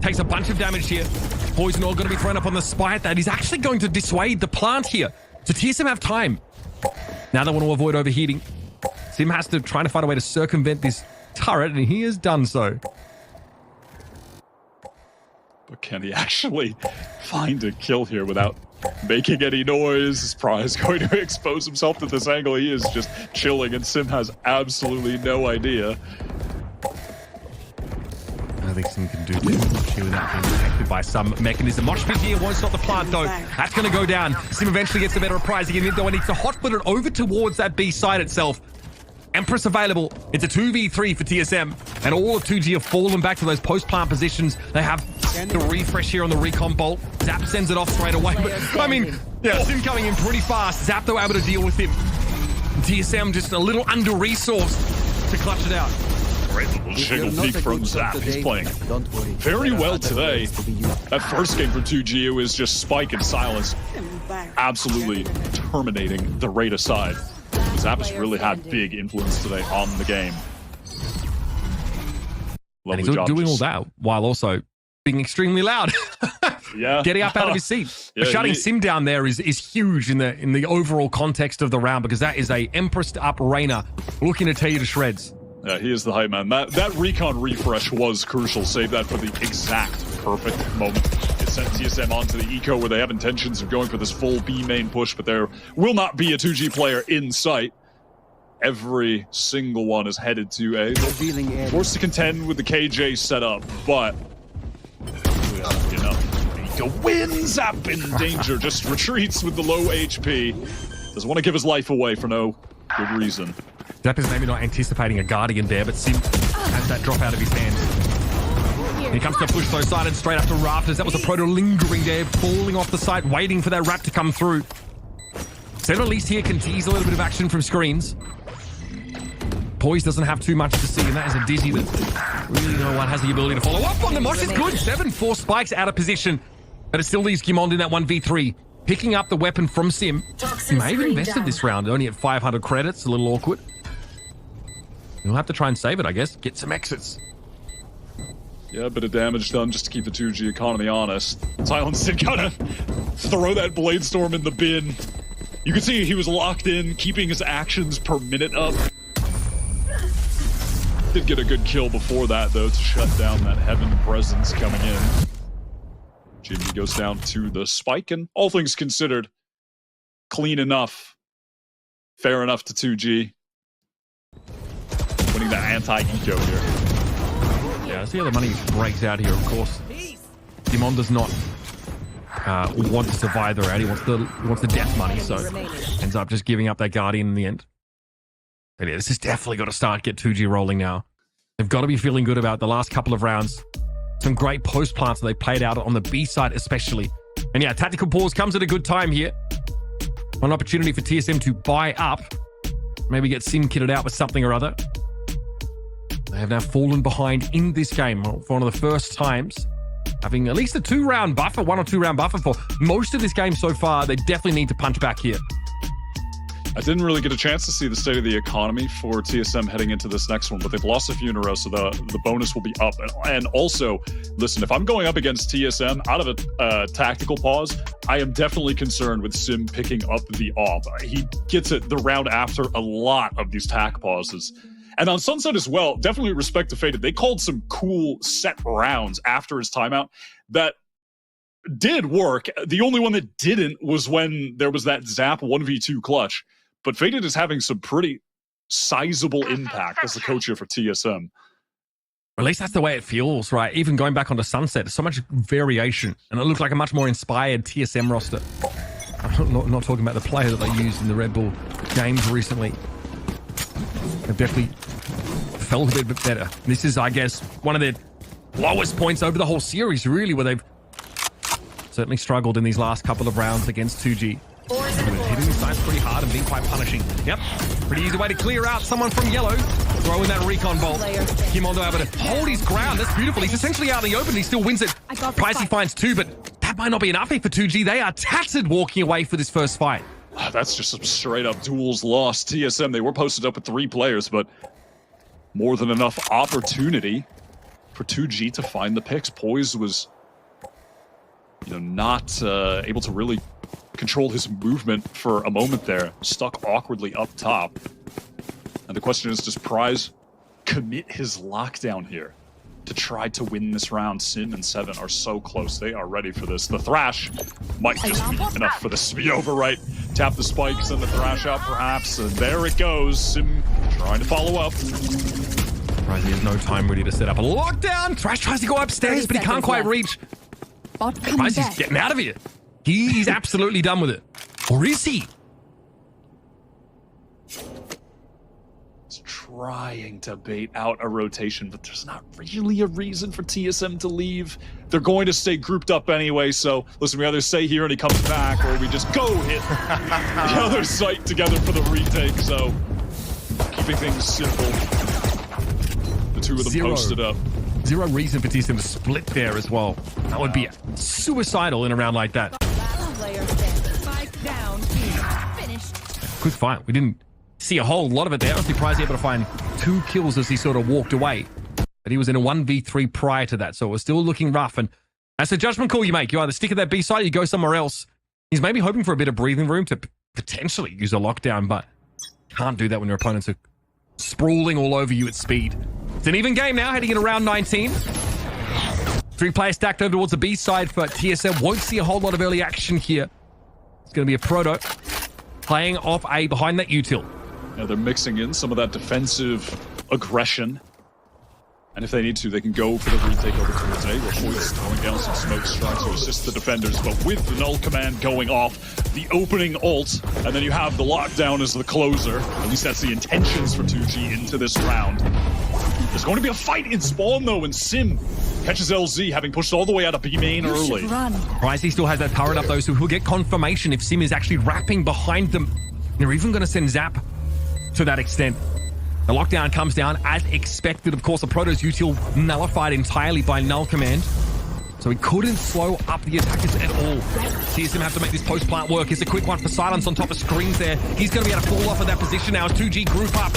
Takes a bunch of damage here. Poise and all going to be thrown up on the spite that he's actually going to dissuade the plant here. So TSM have time. Now they want to avoid overheating. Sim has to try to find a way to circumvent this turret, and he has done so. But can he actually find a kill here without making any noise? Is Prize going to expose himself to this angle? He is just chilling, and Sim has absolutely no idea. I think Sim can do this. She without being affected by some mechanism. Mosh pit here won't stop the plant though. That's going to go down. Sim eventually gets the better of Prize. Though he needs to hotfoot it over towards that B side itself. Empress available. It's a 2v3 for TSM. And all of 2G have fallen back to those post-plant positions. They have the refresh here on the recon bolt. Zap sends it off straight away. But, I mean, yeah, Sim coming in pretty fast. Zap, though, able to deal with him. And TSM just a little under-resourced to clutch it out. Great little jiggle peek from Zap. He's playing very well today. That first game for 2G was just Spike and Silence. Absolutely terminating the Rada side. Zap has really had big influence today on the game. And he's doing all that while also being extremely loud. Yeah. Getting up out of his seat. Yeah, but shutting Sim down there is huge in the overall context of the round, because that is a Empress up Reyna looking to tear you to shreds. Yeah, he is the hype man. That recon refresh was crucial. Save that for the exact perfect moment. It sent TSM onto the eco where they have intentions of going for this full B main push, but there will not be a 2G player in sight. Every single one is headed to A. Forced to contend with the KJ setup, but enough. Eco wins. Zap in danger. Just retreats with the low HP. Doesn't want to give his life away for no Good reason. Zap is maybe not anticipating a Guardian there, but Sim has that drop out of his hands. Here comes to push those sided straight up to Rafters. That was a Proto lingering there, falling off the side, waiting for that wrap to come through. Seven at least here can tease a little bit of action from screens. Poise doesn't have too much to see, and that is a Dizzy that really no one has the ability to follow up on. The Mosh is good. 7-4 spikes out of position, but it still leaves Gimond in that 1v3. Picking up the weapon from Sim. He may have invested this round, only at 500 credits. A little awkward. He'll have to try and save it, I guess. Get some exits. Yeah, a bit of damage done just to keep the 2G economy honest. Silence did kind of throw that Blade Storm in the bin. You can see he was locked in, keeping his actions per minute up. Did get a good kill before that, though, to shut down that Heaven presence coming in. Jimmy goes down to the spike, and all things considered, clean enough. Fair enough to 2G. Winning that anti-eco here. Yeah, see how the money breaks out here, of course. Dimon does not want to survive the round. He wants the death money, so ends up just giving up that Guardian in the end. But yeah, this has definitely got to get 2G rolling now. They've got to be feeling good about the last couple of rounds. Some great post plants that they played out on the B side especially. And yeah, tactical pause comes at a good time here. One opportunity for TSM to buy up. Maybe get Sim kitted out with something or other. They have now fallen behind in this game for one of the first times. Having at least a 2-round buffer, 1 or 2 round buffer for most of this game so far. They definitely need to punch back here. I didn't really get a chance to see the state of the economy for TSM heading into this next one, but they've lost a few in a row, so the bonus will be up. And also, listen, if I'm going up against TSM out of a tactical pause, I am definitely concerned with Sim picking up the AWP. He gets it the round after a lot of these tac pauses. And on Sunset as well, definitely respect to Faded. They called some cool set rounds after his timeout that did work. The only one that didn't was when there was that Zap 1v2 clutch. But Faded is having some pretty sizable impact as the coach here for TSM. At least that's the way it feels, right? Even going back onto Sunset, there's so much variation. And it looked like a much more inspired TSM roster. I'm not talking about the player that they used in the Red Bull games recently. They've definitely felt a bit better. This is, I guess, one of their lowest points over the whole series, really, where they've certainly struggled in these last couple of rounds against 2G. Hitting these sides pretty hard and being quite punishing. Yep, pretty easy way to clear out someone from yellow. Throw in that recon bolt. Kimondo able to hold his ground. That's beautiful. He's essentially out in the open. He still wins it. Pricey finds 2, but that might not be enough here for 2G. They are tattered walking away for this first fight. That's just some straight up duels lost. TSM, they were posted up with 3 players, but more than enough opportunity for 2G to find the picks. Poise was, not able to really control his movement for a moment there, stuck awkwardly up top. And the question is, does Prize commit his lockdown here to try to win this round? Sim and 7 are so close. They are ready for this. The Thrash might just be enough for this to be over, right? Tap the spikes and the Thrash out, perhaps. And there it goes. Sim trying to follow up. Prize has no time really to set up a lockdown. Thrash tries to go upstairs, but he can't quite reach. Prize is getting out of here. He's absolutely done with it. Or is he? He's trying to bait out a rotation, but there's not really a reason for TSM to leave. They're going to stay grouped up anyway, so listen, we either stay here and he comes back, or we just go hit the other site together for the retake, so keeping things simple. The two of them posted up. Zero reason for TSM to split there as well. That would be suicidal in a round like that. Good fight. We didn't see a whole lot of it there. Obviously, Prize able to find 2 kills as he sort of walked away. But he was in a 1v3 prior to that, so it was still looking rough. And that's a judgment call you make. You either stick at that B side or you go somewhere else. He's maybe hoping for a bit of breathing room to potentially use a lockdown, but can't do that when your opponents are sprawling all over you at speed. It's an even game now, heading in around 19. 3 players stacked over towards the B side for TSM. Won't see a whole lot of early action here. It's going to be a Proto playing off A behind that util. Yeah, they're mixing in some of that defensive aggression And if they need to, they can go for the retake over towards A, where Hoyt's throwing down some smokes, trying to assist the defenders. But with the null command going off, the opening ult, and then you have the lockdown as the closer. At least that's the intentions for 2G into this round. There's going to be a fight in spawn, though, and Sim catches LZ, having pushed all the way out of B main early. Pricey still has that turret up, though, so he'll get confirmation if Sim is actually wrapping behind them. They're even going to send Zap to that extent. The lockdown comes down as expected. Of course, the Protoss util nullified entirely by null command. So he couldn't slow up the attackers at all. TSM have to make this post plant work. It's a quick one for Silence on top of screens there. He's going to be able to fall off of that position now as 2G group up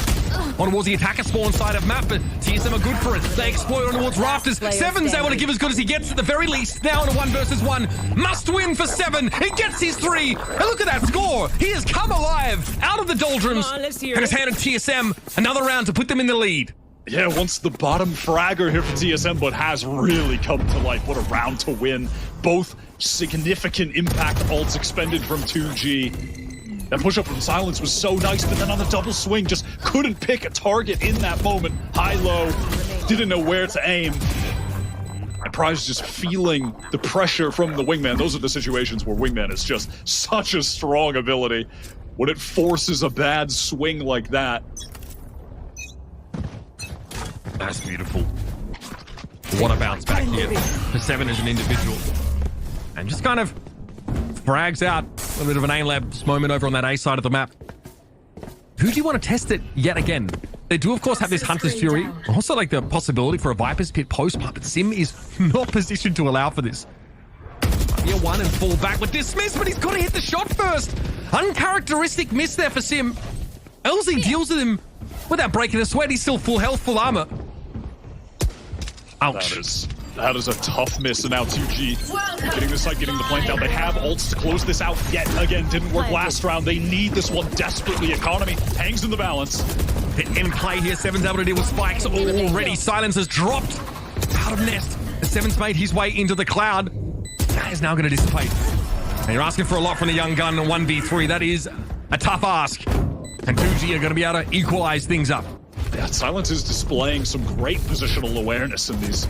on towards the attacker spawn side of map, but TSM are good for it. They exploit on towards rafters. Seven's able to give as good as he gets at the very least. Now in a 1 versus 1. Must win for Seven. He gets his 3. And look at that score. He has come alive out of the doldrums and has handed TSM another round to put them in the lead. Yeah, once the bottom fragger here for TSM, but has really come to life. What a round to win. Both significant impact ults expended from 2G. That push-up from Silence was so nice, but then on the double swing, just couldn't pick a target in that moment. High-low, didn't know where to aim. And Prize just feeling the pressure from the Wingman. Those are the situations where Wingman is just such a strong ability. When it forces a bad swing like that. That's beautiful. What a bounce back here for Seven as an individual. And just kind of frags out a little bit of an A-Labs moment over on that A side of the map. Who do you want to test it yet again? They do, of course, have this Hunter's Fury. Also, like the possibility for a Viper's Pit post, but Sim is not positioned to allow for this. Might be a 1 and fall back with dismiss, but he's got to hit the shot first. Uncharacteristic miss there for Sim. LZ deals with him without breaking a sweat. He's still full health, full armor. Ouch. That is a tough miss, and now 2G getting this side, getting the plant down. They have ults to close this out yet again. Didn't work last round. They need this one desperately. Economy hangs in the balance. In play here, Seven's able to deal with spikes already. Silence has dropped out of nest. The Seven's made his way into the cloud. That is now going to dissipate. And you're asking for a lot from the young gun in 1v3. That is a tough ask. And 2G are going to be able to equalize things up. Yeah, Silence is displaying some great positional awareness in these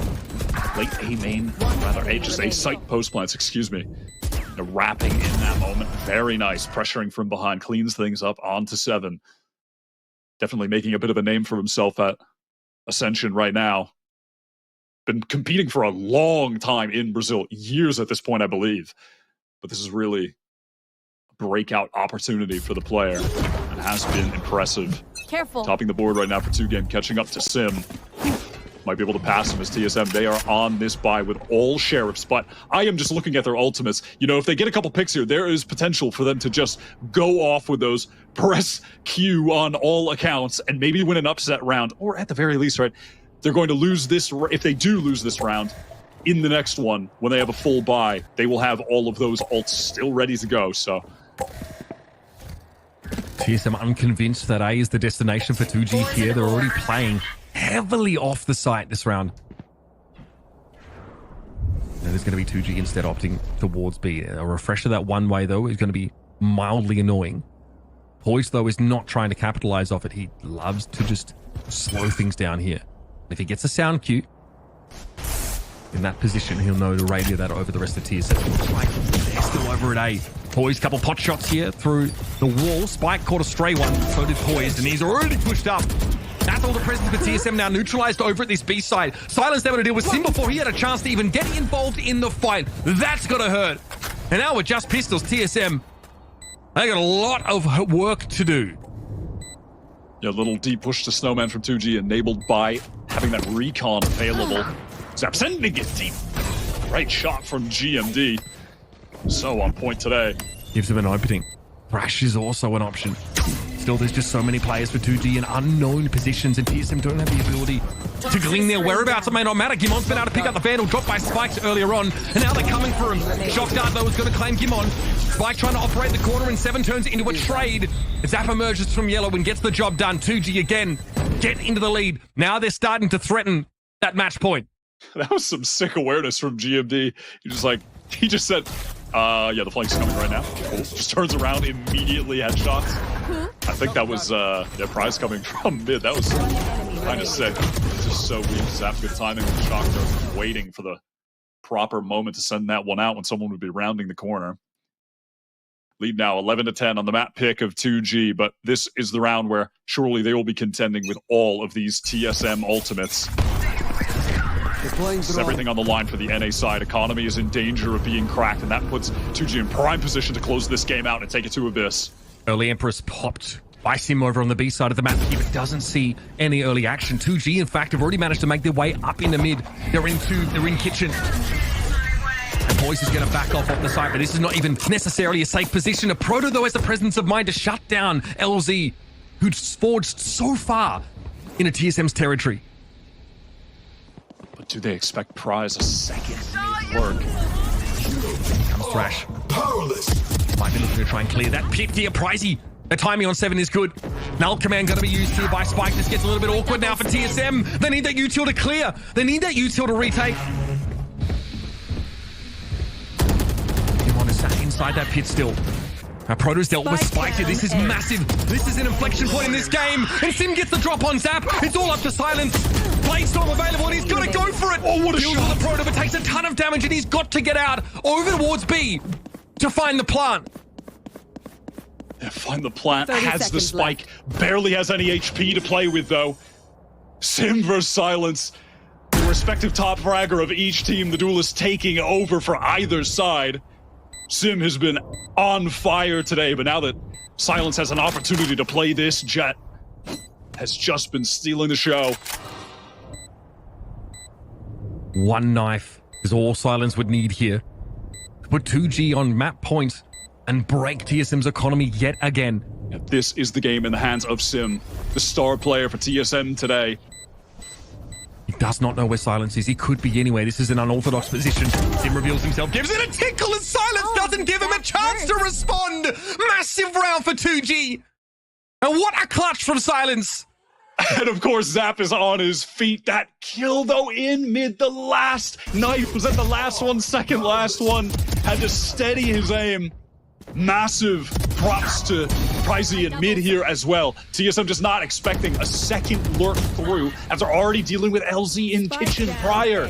late A main, rather A site post plants, excuse me. They're wrapping in that moment. Very nice. Pressuring from behind, cleans things up onto Seven. Definitely making a bit of a name for himself at Ascension right now. Been competing for a long time in Brazil, years at this point, I believe. But this is really a breakout opportunity for the player and has been impressive. Careful. Topping the board right now for 2Game, catching up to Sim. Might be able to pass him as TSM. They are on this buy with all sheriffs, but I am just looking at their ultimates. You know, if they get a couple picks here, there is potential for them to just go off with those, press Q on all accounts, and maybe win an upset round, or at the very least, right, they're going to lose this. If they do lose this round, in the next one, when they have a full buy, they will have all of those ults still ready to go, so... TSM unconvinced that A is the destination for 2G here. They're already playing heavily off the site this round. And there's going to be 2G instead opting towards B. A refresher that one way, though, is going to be mildly annoying. Poise, though, is not trying to capitalize off it. He loves to just slow things down here. If he gets a sound cue in that position, he'll know to radio that over the rest of TSM. Looks like they're still over at A. Poise, couple pot shots here through the wall. Spike caught a stray one, so did Poise, and he's already pushed up. That's all the presence for TSM now neutralized over at this B side. Silence able to deal with Sim before he had a chance to even get involved in the fight. That's gonna hurt. And now with just pistols, TSM, they got a lot of work to do. Yeah, a little deep push to Snowman from 2G, enabled by having that recon available. Zap sending it deep. Great shot from GMD. So on point today. Gives him an opening. Thrash is also an option. Still, there's just so many players for 2G in unknown positions, and TSM don't have the ability to glean their whereabouts. It may not matter. Gimon's been able to pick up the Vandal, dropped by Spikes earlier on, and now they're coming for him. Shock Dart, though, is going to claim Gimon. Spike trying to operate the corner, and Seven turns it into a trade. Zap emerges from yellow and gets the job done. 2G again get into the lead. Now they're starting to threaten that match point. That was some sick awareness from GMD. He just said, yeah, the flank's coming right now. Cool. Just turns around, immediately headshots. I think that was their prize coming from mid. That was kind of said, this is so weak. Zap good timing with shock throw, just waiting for the proper moment to send that one out when someone would be rounding the corner. Lead now 11-10 on the map pick of 2G, but this is the round where surely they will be contending with all of these TSM ultimates. It's everything on the line for the NA side. Economy is in danger of being cracked, and that puts 2G in prime position to close this game out and take it to Abyss. Early Empress popped by Sim over on the B side of the map here, but doesn't see any early action. 2G, in fact, have already managed to make their way up in the mid. They're in kitchen. And Boyce is going to back off the site, but this is not even necessarily a safe position. A Proto, though, has the presence of mind to shut down LZ, who's forged so far into TSM's territory. But do they expect Prize a second work? Comes Thrash. Might be looking to try and clear that pit here. Pricey. The timing on 7 is good. Null command going to be used here by Spike. This gets a little bit awkward now for TSM. They need that util to clear. They need that util to retake. Demon is sat inside that pit still. Now Proto's dealt with Spike here. This is massive. This is an inflection point in this game. And Sim gets the drop on Zap. It's all up to Silence. Blade Storm available, and he's got to go for it. Oh, what a Kills shot. the Proto, but takes a ton of damage, and he's got to get out over towards B to find the plant. Yeah, find the plant, 30 has the seconds spike, barely has any HP to play with, though. Sim versus Silence. The respective top fragger of each team, the duelist taking over for either side. Sim has been on fire today, but now that Silence has an opportunity to play this, Jet has just been stealing the show. One knife is all Silence would need here. Put 2G on map point and break TSM's economy yet again. Yeah, this is the game in the hands of Sim, the star player for TSM today. He does not know where Silence is. He could be anywhere. This is an unorthodox position. Sim reveals himself, gives it a tickle, and Silence doesn't give him a chance to respond. Massive round for 2G. And what a clutch from Silence. And of course, Zap is on his feet. That kill, though, in mid. The last knife was that the last one, second last one. Had to steady his aim. Massive props to Pricey in mid here as well. TSM just not expecting a second lurk through after already dealing with LZ in kitchen prior.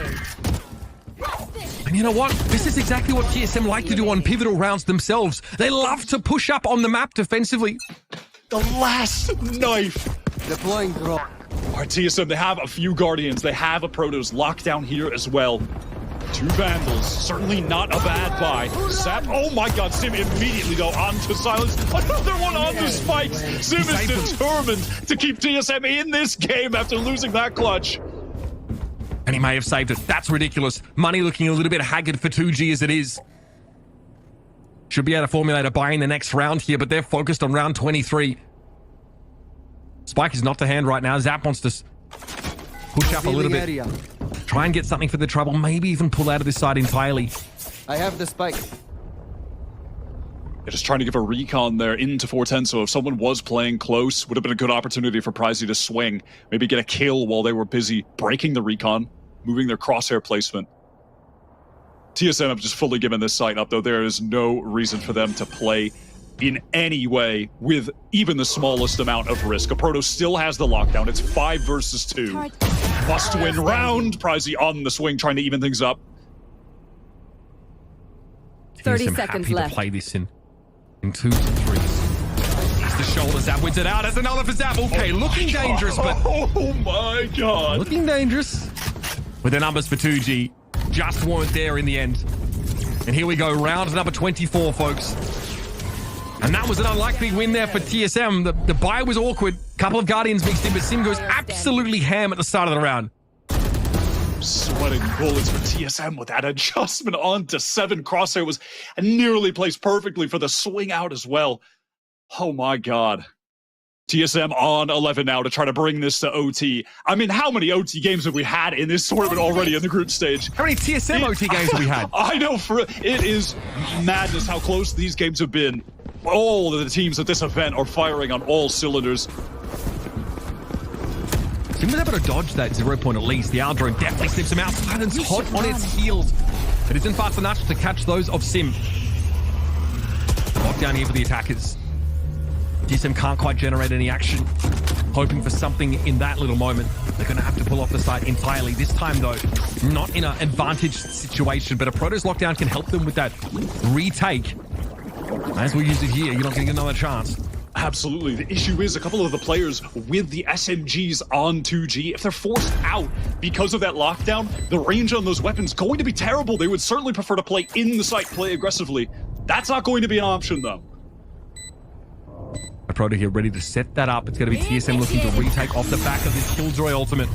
And you know what? This is exactly what TSM like to do on pivotal rounds themselves. They love to push up on the map defensively. The last knife. Deploying drone. Our TSM, they have a few Guardians. They have a Protoss locked down here as well. 2 Vandals, certainly not a bad buy. Zap, oh my god, Sim immediately though onto Silence. Another one onto Spikes. Sim is determined to keep TSM in this game after losing that clutch. And he may have saved it. That's ridiculous. Money looking a little bit haggard for 2G as it is. Should be able to formulate a buy in the next round here, but they're focused on round 23. Spike is not to hand right now. Zap wants to push up a little bit. Area. Try and get something for the trouble. Maybe even pull out of this side entirely. I have the spike. They're just trying to give a recon there into 410, so if someone was playing close, would have been a good opportunity for Pricey to swing. Maybe get a kill while they were busy breaking the recon, moving their crosshair placement. TSM have just fully given this site up, though. There is no reason for them to play in any way with even the smallest amount of risk. A Proto still has the lockdown. It's 5 versus 2. Must win round. Pricey on the swing, trying to even things up. 30 TSM seconds happy left. to play this in 2 to 3. That's the shoulder. Zap wins it out. That's another for Zap. Okay, looking dangerous, but Oh my god. looking dangerous. With the numbers for 2G, just weren't there in the end. And here we go, round number 24, folks. And that was an unlikely win there for TSM. The buy was awkward. Couple of Guardians mixed in, but Sim goes absolutely ham at the start of the round. Sweating bullets for TSM with that adjustment onto 7. Crosshair was nearly placed perfectly for the swing out as well. Oh my god. TSM on 11 now to try to bring this to OT. I mean, how many OT games have we had in this tournament already in the group stage? How many TSM OT games have we had? I know, it is madness how close these games have been. All of the teams at this event are firing on all cylinders. Sim was able to dodge that 0 point at least. The R drone definitely snips him out. Silence hot on its heels. It isn't fast enough to catch those of Sim. Lockdown here for the attackers. TSM can't quite generate any action. hoping for something in that little moment. They're going to have to pull off the site entirely. This time, though, not in an advantaged situation, but a Protoss lockdown can help them with that retake. As we use it here, you're not going to get another chance. Absolutely. The issue is a couple of the players with the SMGs on 2G, if they're forced out because of that lockdown, the range on those weapons going to be terrible. They would certainly prefer to play in the site, play aggressively. That's not going to be an option, though. A Proto here ready to set that up. It's going to be TSM looking to retake off the back of this Killjoy ultimate.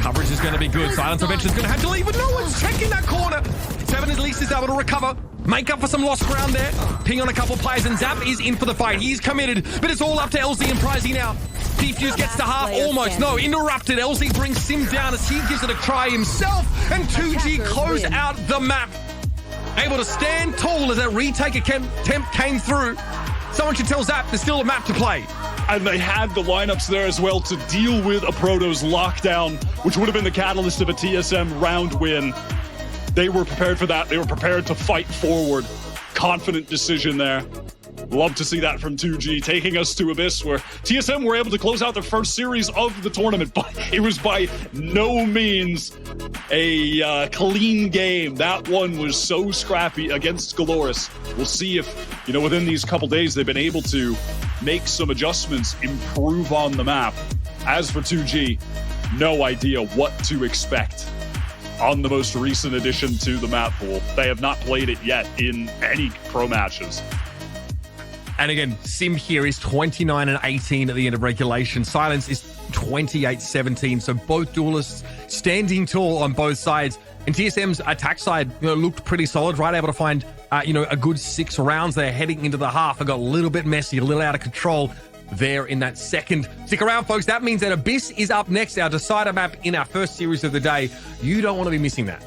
Coverage is going to be good. Silence Prevention is going to have to leave, but no one's checking that corner. Seven at least is able to recover. Make up for some lost ground there. Ping on a couple players, and Zap is in for the fight. He's committed, but it's all up to LZ and Pricey now. Defuse gets to half, almost. No, interrupted. LZ brings Sim down as he gives it a try himself, and 2G close out the map. Able to stand tall as that retake attempt came through. Someone should tell Zap there's still a map to play. And they had the lineups there as well to deal with a Protoss lockdown, which would have been the catalyst of a TSM round win. They were prepared for that. They were prepared to fight forward. Confident decision there. Love to see that from 2G, taking us to Abyss, where TSM were able to close out their first series of the tournament, but it was by no means a clean game. That one was so scrappy against Galoris. We'll see if, within these couple days, they've been able to make some adjustments, improve on the map. As for 2G, no idea what to expect on the most recent addition to the map pool. They have not played it yet in any pro matches. And again, Sim here is 29 and 18 at the end of regulation. Silence is 28-17. So both duelists standing tall on both sides. And TSM's attack side looked pretty solid, right? Able to find a good 6 rounds there heading into the half. It got a little bit messy, a little out of control there in that second. Stick around, folks. That means that Abyss is up next, our decider map in our first series of the day. You don't want to be missing that.